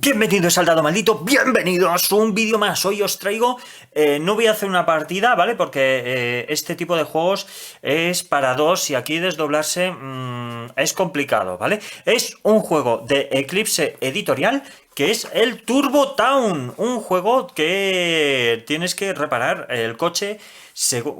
Bienvenidos al Dado Maldito, bienvenidos a un vídeo más. Hoy os traigo, no voy a hacer una partida, ¿vale? Porque este tipo de juegos es para dos y aquí desdoblarse es complicado, ¿vale? Es un juego de Eclipse Editorial que es el Turbo Town, un juego que tienes que reparar el coche,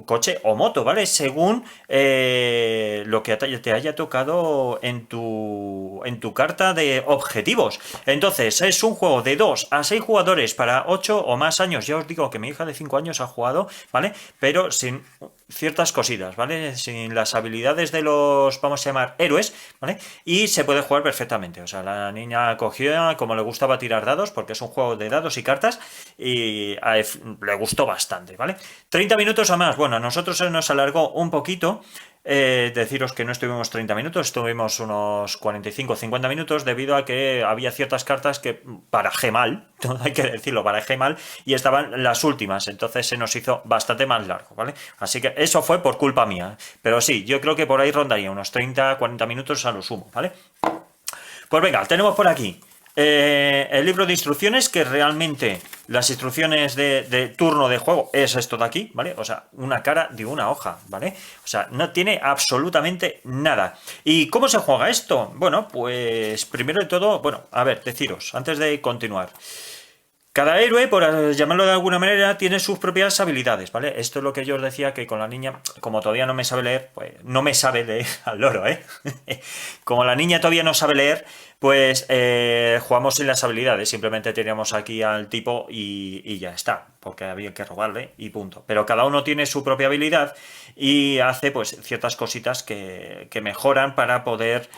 coche o moto, ¿vale? Según lo que te haya tocado en tu carta de objetivos. Entonces, es un juego de 2 a 6 jugadores para 8 o más años. Ya os digo que mi hija de 5 años ha jugado, ¿vale? Pero sin ciertas cositas, ¿vale? Sin las habilidades de los, vamos a llamar, héroes, ¿vale? Y se puede jugar perfectamente. O sea, la niña cogió, como le gustaba tirar dados, porque es un juego de dados y cartas, y le gustó bastante, ¿vale? 30 minutos a más. Bueno, a nosotros se nos alargó un poquito. Deciros que no estuvimos 30 minutos, estuvimos unos 45 o 50 minutos debido a que había ciertas cartas que barajé mal, hay que decirlo, barajé mal y estaban las últimas, entonces se nos hizo bastante más largo, ¿vale? Así que eso fue por culpa mía, pero sí, yo creo que por ahí rondaría unos 30-40 minutos a lo sumo, ¿vale? Pues venga, tenemos por aquí el libro de instrucciones, que realmente las instrucciones de turno de juego es esto de aquí, ¿vale? O sea, una cara de una hoja, ¿vale? O sea, no tiene absolutamente nada. ¿Y cómo se juega esto? Bueno, pues primero de todo, bueno, a ver, deciros, antes de continuar. Cada héroe, por llamarlo de alguna manera, tiene sus propias habilidades, ¿vale? Esto es lo que yo os decía, que con la niña, como todavía no me sabe leer, pues no me sabe leer al loro, ¿eh? Como la niña todavía no sabe leer, pues jugamos sin las habilidades, simplemente teníamos aquí al tipo y ya está, porque había que robarle y punto. Pero cada uno tiene su propia habilidad y hace pues ciertas cositas que mejoran para poder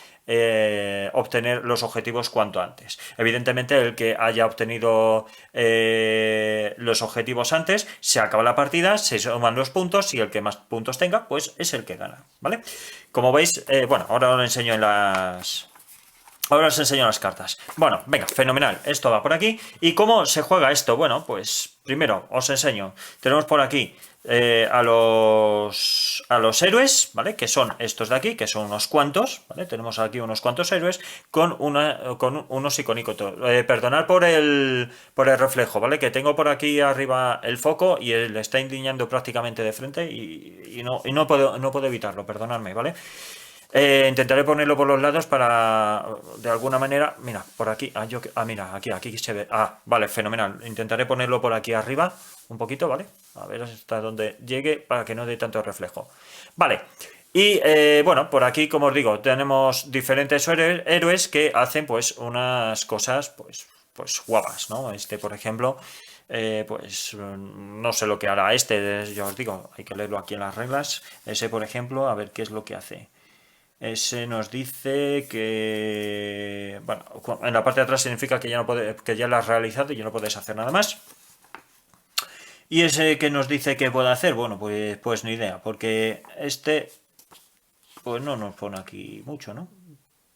obtener los objetivos cuanto antes. Evidentemente, el que haya obtenido los objetivos antes, se acaba la partida, se suman los puntos y el que más puntos tenga, pues es el que gana, ¿vale? Como veis, bueno, ahora os enseño en las... Ahora os enseño las cartas. Bueno, venga, fenomenal. Esto va por aquí. ¿Y cómo se juega esto? Bueno, pues primero os enseño. Tenemos por aquí a los héroes, ¿vale? Que son estos de aquí, que son unos cuantos, ¿vale? Tenemos aquí unos cuantos héroes con unos icónicos. Perdonad por el reflejo, ¿vale? Que tengo por aquí arriba el foco y le está indignando prácticamente de frente y no puedo evitarlo, perdonadme, ¿vale? Intentaré ponerlo por los lados para, de alguna manera, mira, por aquí, mira, aquí se ve, vale, fenomenal, intentaré ponerlo por aquí arriba, un poquito, ¿vale? A ver hasta donde llegue para que no dé tanto reflejo. Vale, y bueno, por aquí, como os digo, tenemos diferentes héroes que hacen pues unas cosas, pues guapas, ¿no? Este, por ejemplo... pues no sé lo que hará este, yo os digo, hay que leerlo aquí en las reglas. Ese, por ejemplo, a ver qué es lo que hace. Ese nos dice que, bueno, en la parte de atrás significa que ya lo has realizado y ya no puedes hacer nada más. Y ese que nos dice que puede hacer, bueno, pues ni idea, porque este, pues no nos pone aquí mucho, ¿no?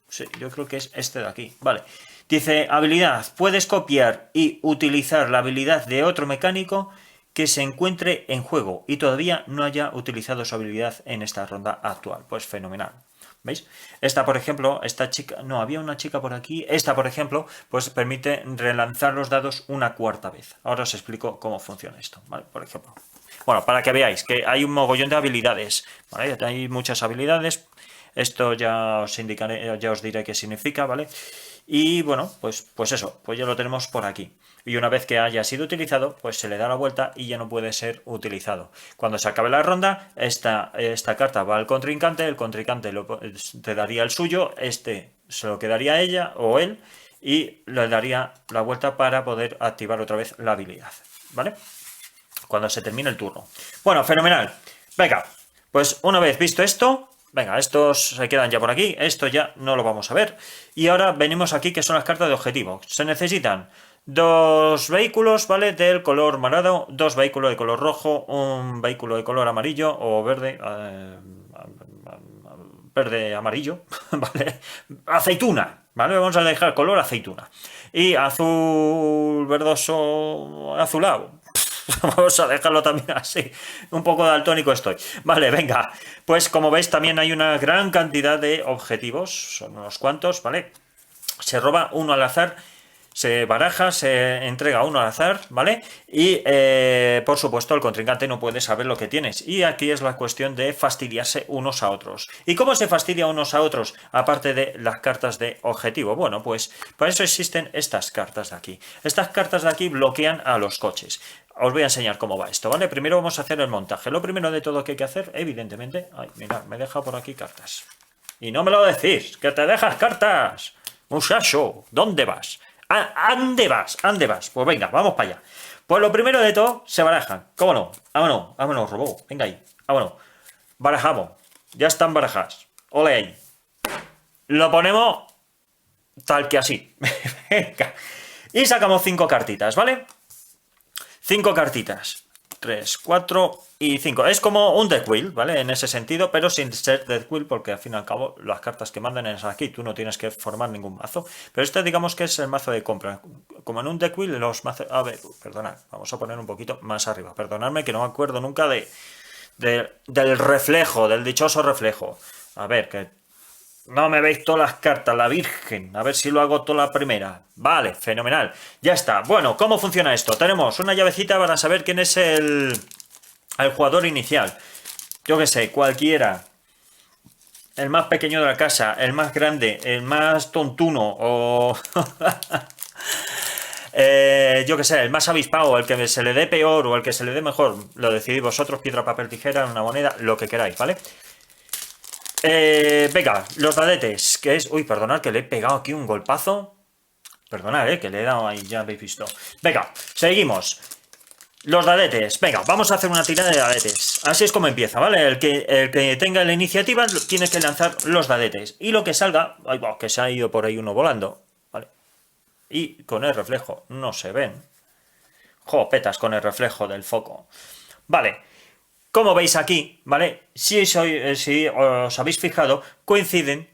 Sí, yo creo que es este de aquí, vale. Dice, habilidad, puedes copiar y utilizar la habilidad de otro mecánico que se encuentre en juego y todavía no haya utilizado su habilidad en esta ronda actual. Pues fenomenal. ¿Veis? Esta, por ejemplo, esta chica... No, había una chica por aquí. Esta, por ejemplo, pues permite relanzar los dados una cuarta vez. Ahora os explico cómo funciona esto, ¿vale? Por ejemplo. Bueno, para que veáis que hay un mogollón de habilidades, ¿vale? Hay muchas habilidades. Esto ya os indicaré, ya os diré qué significa, ¿vale? Y bueno, pues eso, pues ya lo tenemos por aquí. Y una vez que haya sido utilizado, pues se le da la vuelta y ya no puede ser utilizado. Cuando se acabe la ronda, esta carta va al contrincante, el contrincante te daría el suyo, este se lo quedaría a ella o él y le daría la vuelta para poder activar otra vez la habilidad, ¿vale? Cuando se termine el turno. Bueno, fenomenal. Venga, pues una vez visto esto... Venga, estos se quedan ya por aquí, esto ya no lo vamos a ver. Y ahora venimos aquí, que son las cartas de objetivo. Se necesitan 2 vehículos, ¿vale? Del color morado, 2 vehículos de color rojo, un vehículo de color amarillo o verde, amarillo, ¿vale? Aceituna, ¿vale? Vamos a dejar color aceituna. Y azul verdoso azulado. Vamos a dejarlo también así. Un poco daltónico estoy. Vale, venga. Pues como veis también hay una gran cantidad de objetivos. Son unos cuantos, ¿vale? Se roba uno al azar se baraja, se entrega uno al azar, ¿vale? Y por supuesto el contrincante no puede saber lo que tienes. Y aquí es la cuestión de fastidiarse unos a otros. ¿Y cómo se fastidia unos a otros? Aparte de las cartas de objetivo. Bueno, pues para eso existen estas cartas de aquí. Estas cartas de aquí bloquean a los coches. Os voy a enseñar cómo va esto, ¿vale? Primero vamos a hacer el montaje. Lo primero de todo que hay que hacer, evidentemente... Ay, mirad, me deja por aquí cartas. Y no me lo decís, que te dejas cartas. Muchacho, ¿dónde vas? ¿Ande vas? ¿Ande vas? Pues venga, vamos para allá. Pues lo primero de todo, se barajan. ¿Cómo no? Vámonos, vámonos, robot. Venga ahí, vámonos. Barajamos. Ya están barajadas. Ole ahí. Lo ponemos tal que así. Venga. Y sacamos 5 cartitas, ¿vale? 5 cartitas. 3, 4 y 5. Es como un deck wheel, ¿vale? En ese sentido, pero sin ser deck wheel, porque al fin y al cabo las cartas que mandan es aquí. Tú no tienes que formar ningún mazo. Pero este digamos que es el mazo de compra. Como en un deck wheel, los mazos... A ver, perdonad. Vamos a poner un poquito más arriba. Perdonadme que no me acuerdo nunca del reflejo, del dichoso reflejo. A ver, que... No me veis todas las cartas, la Virgen. A ver si lo hago toda la primera. Vale, fenomenal. Ya está. Bueno, ¿cómo funciona esto? Tenemos una llavecita para saber quién es el jugador inicial. Yo qué sé, cualquiera. El más pequeño de la casa, el más grande, el más tontuno o... yo qué sé, el más avispado, el que se le dé peor o el que se le dé mejor. Lo decidís vosotros, piedra, papel, tijera, una moneda, lo que queráis, ¿vale? Venga, los dadetes, que es... Uy, perdonad que le he pegado aquí un golpazo. Perdonad, que le he dado ahí, ya habéis visto. Venga, seguimos. Los dadetes, venga, vamos a hacer una tirada de dadetes. Así es como empieza, ¿vale? El que tenga la iniciativa tiene que lanzar los dadetes. Y lo que salga... Ay, wow, que se ha ido por ahí uno volando, ¿vale? Y con el reflejo no se ven. Jo, petas con el reflejo del foco. Vale. Como veis aquí, ¿vale? Si os habéis fijado, coinciden,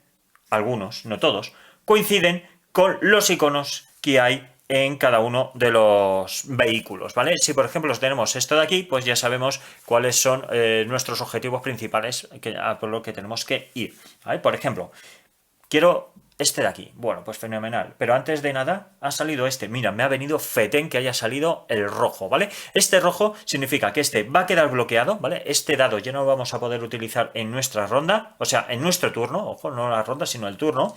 algunos, no todos, coinciden con los iconos que hay en cada uno de los vehículos, ¿vale? Si por ejemplo tenemos esto de aquí, pues ya sabemos cuáles son nuestros objetivos principales por lo que tenemos que ir, ¿vale? Por ejemplo, quiero este de aquí. Bueno, pues fenomenal. Pero antes de nada, ha salido este. Mira, me ha venido fetén que haya salido el rojo, ¿vale? Este rojo significa que este va a quedar bloqueado, ¿vale? Este dado ya no lo vamos a poder utilizar en nuestra ronda, o sea, en nuestro turno, ojo, no la ronda, sino el turno.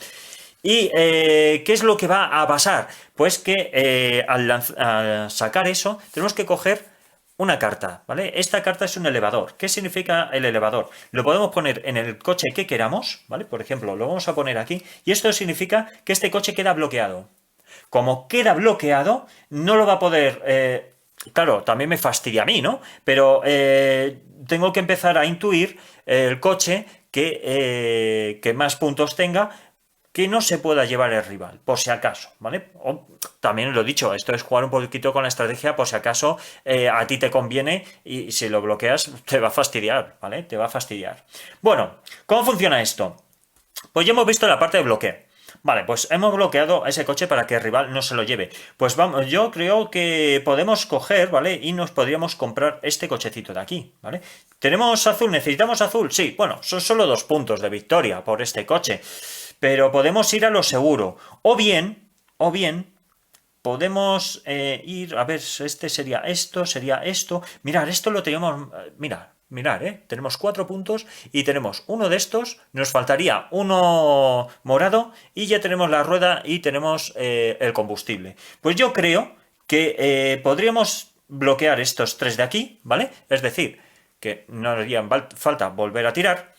¿Y qué es lo que va a pasar? Pues que al sacar eso, tenemos que coger una carta, ¿vale? Esta carta es un elevador. ¿Qué significa el elevador? Lo podemos poner en el coche que queramos, ¿vale? Por ejemplo, lo vamos a poner aquí y esto significa que este coche queda bloqueado. Como queda bloqueado, no lo va a poder... claro, también me fastidia a mí, ¿no? Pero tengo que empezar a intuir el coche que más puntos tenga que no se pueda llevar el rival, por si acaso, ¿vale? También lo he dicho, esto es jugar un poquito con la estrategia, por si acaso a ti te conviene y si lo bloqueas te va a fastidiar, ¿vale? Te va a fastidiar. Bueno, ¿cómo funciona esto? Pues ya hemos visto la parte de bloqueo. Vale, pues hemos bloqueado a ese coche para que el rival no se lo lleve. Pues vamos, yo creo que podemos coger, ¿vale? Y nos podríamos comprar este cochecito de aquí, ¿vale? ¿Tenemos azul? ¿Necesitamos azul? Sí, bueno, son solo 2 puntos de victoria por este coche. Pero podemos ir a lo seguro. O bien, podemos ir, a ver, este sería esto. Mirad, esto lo teníamos, mirad, tenemos 4 puntos y tenemos uno de estos, nos faltaría uno morado y ya tenemos la rueda y tenemos el combustible. Pues yo creo que podríamos bloquear estos 3 de aquí, ¿vale? Es decir, que no haría falta volver a tirar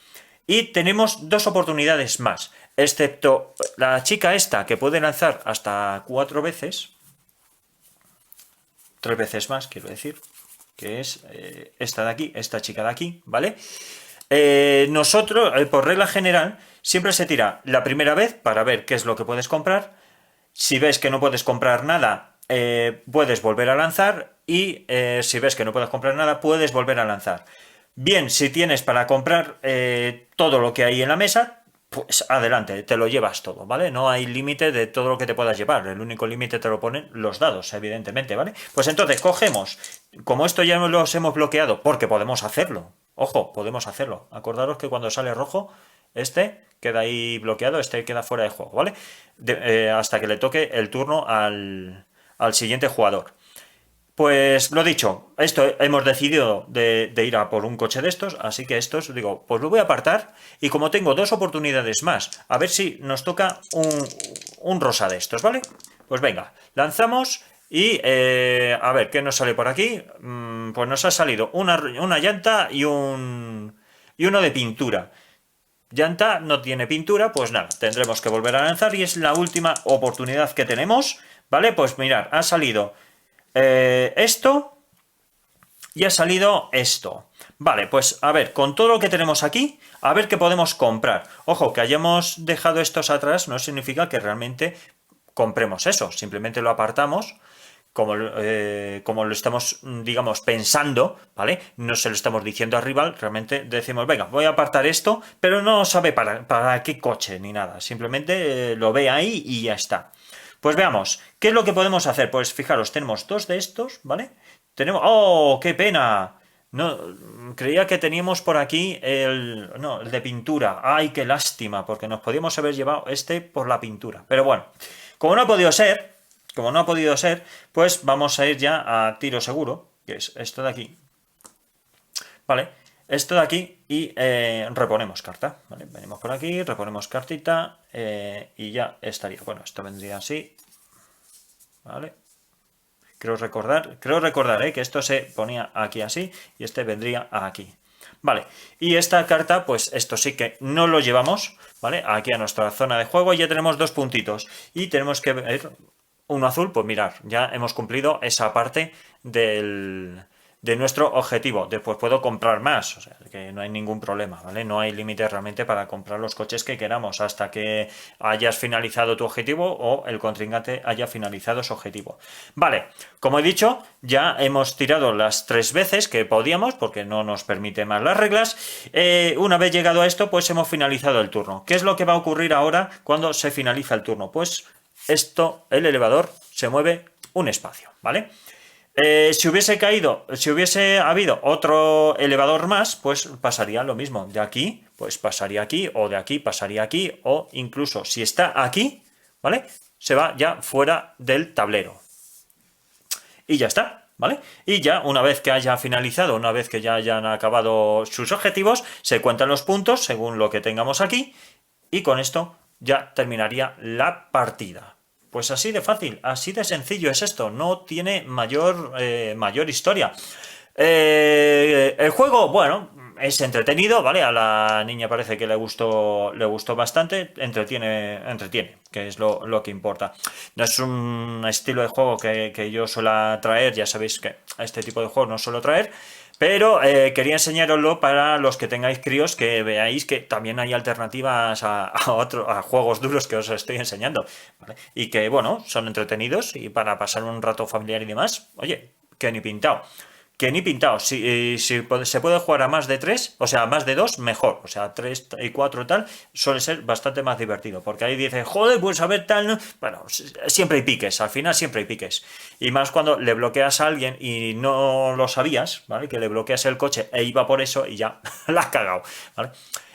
y tenemos 2 oportunidades más. Excepto la chica esta que puede lanzar hasta 4 veces, 3 veces más, quiero decir, que es esta de aquí, esta chica de aquí, ¿vale? Nosotros, por regla general, siempre se tira la primera vez para ver qué es lo que puedes comprar. Si ves que no puedes comprar nada, puedes volver a lanzar y si ves que no puedes comprar nada, puedes volver a lanzar. Bien, si tienes para comprar todo lo que hay en la mesa, pues adelante, te lo llevas todo, ¿vale? No hay límite de todo lo que te puedas llevar. El único límite te lo ponen los dados, evidentemente, ¿vale? Pues entonces cogemos, como esto ya los hemos bloqueado, porque podemos hacerlo. Ojo, podemos hacerlo. Acordaros que cuando sale rojo, este queda ahí bloqueado, este queda fuera de juego, ¿vale? Hasta que le toque el turno al siguiente jugador. Pues lo dicho, esto hemos decidido de ir a por un coche de estos, así que estos, digo, pues lo voy a apartar y como tengo dos oportunidades más, a ver si nos toca un rosa de estos, ¿vale? Pues venga, lanzamos y a ver, ¿qué nos sale por aquí? Pues nos ha salido una llanta y uno de pintura. Llanta no tiene pintura, pues nada, tendremos que volver a lanzar y es la última oportunidad que tenemos, ¿vale? Pues mirad, ha salido esto y ha salido esto. Vale, pues a ver, con todo lo que tenemos aquí, a ver qué podemos comprar. Ojo, que hayamos dejado estos atrás no significa que realmente compremos eso, simplemente lo apartamos. Como lo estamos, digamos, pensando, ¿vale? No se lo estamos diciendo al rival, realmente decimos, venga, voy a apartar esto, pero no sabe para qué coche ni nada, simplemente lo ve ahí y ya está. Pues veamos, ¿qué es lo que podemos hacer? Pues fijaros, tenemos dos de estos, ¿vale? Tenemos... ¡Oh, qué pena! No, creía que teníamos por aquí no, el de pintura. ¡Ay, qué lástima! Porque nos podíamos haber llevado este por la pintura. Pero bueno, como no ha podido ser, pues vamos a ir ya a tiro seguro, que es esto de aquí. ¿Vale? Esto de aquí y reponemos carta, ¿vale? Venimos por aquí, reponemos cartita y ya estaría. Bueno, esto vendría así, ¿vale? Creo recordar que esto se ponía aquí así y este vendría aquí. Vale, y esta carta, pues esto sí que no lo llevamos, ¿vale? Aquí a nuestra zona de juego y ya tenemos 2 puntitos. Y tenemos que ver uno azul, pues mirar, ya hemos cumplido esa parte de nuestro objetivo. Después puedo comprar más, o sea, que no hay ningún problema, ¿vale? No hay límite realmente para comprar los coches que queramos hasta que hayas finalizado tu objetivo o el contrincante haya finalizado su objetivo. Vale, como he dicho, ya hemos tirado las 3 veces que podíamos, porque no nos permite más las reglas. Una vez llegado a esto, pues hemos finalizado el turno. ¿Qué es lo que va a ocurrir ahora cuando se finaliza el turno? Pues el elevador se mueve un espacio, ¿vale? Si hubiese habido otro elevador más, pues pasaría lo mismo. De aquí, pues pasaría aquí, o de aquí pasaría aquí, o incluso si está aquí, ¿vale? Se va ya fuera del tablero. Y ya está, ¿vale? Y ya una vez que haya finalizado, una vez que ya hayan acabado sus objetivos, se cuentan los puntos según lo que tengamos aquí, y con esto ya terminaría la partida. Pues así de fácil, así de sencillo es esto, no tiene mayor historia. El juego, bueno, es entretenido, ¿vale? A la niña parece que le gustó bastante, entretiene, que es lo que importa. No es un estilo de juego que yo suelo traer, ya sabéis que a este tipo de juegos no suelo traer, pero quería enseñaroslo para los que tengáis críos, que veáis que también hay alternativas a juegos duros que os estoy enseñando, ¿vale? Y que, bueno, son entretenidos y para pasar un rato familiar y demás, oye, que ni pintado. Que ni pintado. Si se puede jugar a más de 3, o sea, a más de 2, mejor. O sea, 3 y 4 y tal, suele ser bastante más divertido. Porque ahí dice, joder, pues a ver tal, ¿no? Bueno, siempre hay piques, al final siempre hay piques. Y más cuando le bloqueas a alguien y no lo sabías, ¿vale? Que le bloqueas el coche e iba por eso y ya la has cagado, ¿vale?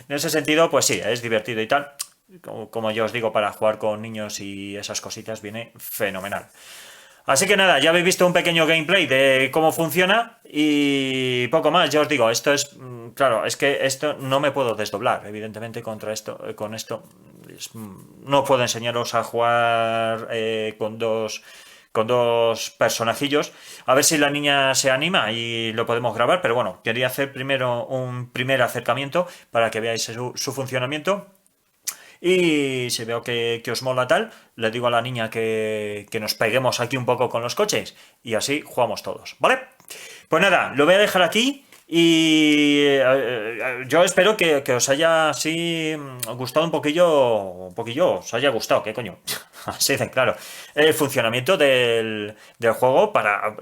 En ese sentido, pues sí, es divertido y tal. Como yo os digo, para jugar con niños y esas cositas viene fenomenal. Así que nada, ya habéis visto un pequeño gameplay de cómo funciona y poco más, ya os digo, esto es, claro, es que esto no me puedo desdoblar, evidentemente con esto no puedo enseñaros a jugar con dos personajillos, a ver si la niña se anima y lo podemos grabar, pero bueno, quería hacer primero un primer acercamiento para que veáis su funcionamiento. Y si veo que os mola tal, le digo a la niña que nos peguemos aquí un poco con los coches y así jugamos todos, ¿vale? Pues nada, lo voy a dejar aquí y yo espero que os haya así gustado un poquillo, os haya gustado, ¿qué coño? Así de claro. El funcionamiento del juego,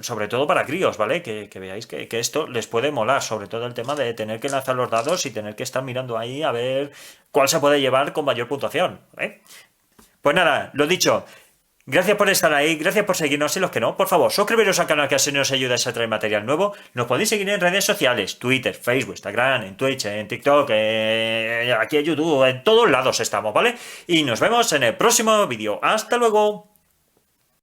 sobre todo para críos, ¿vale? Que veáis que esto les puede molar, sobre todo el tema de tener que lanzar los dados y tener que estar mirando ahí a ver cuál se puede llevar con mayor puntuación, ¿eh? Pues nada, lo dicho. Gracias por estar ahí, gracias por seguirnos y los que no, por favor, suscribiros al canal que así nos ayuda a traer material nuevo. Nos podéis seguir en redes sociales, Twitter, Facebook, Instagram, en Twitch, en TikTok, aquí en YouTube, en todos lados estamos, ¿vale? Y nos vemos en el próximo vídeo. ¡Hasta luego!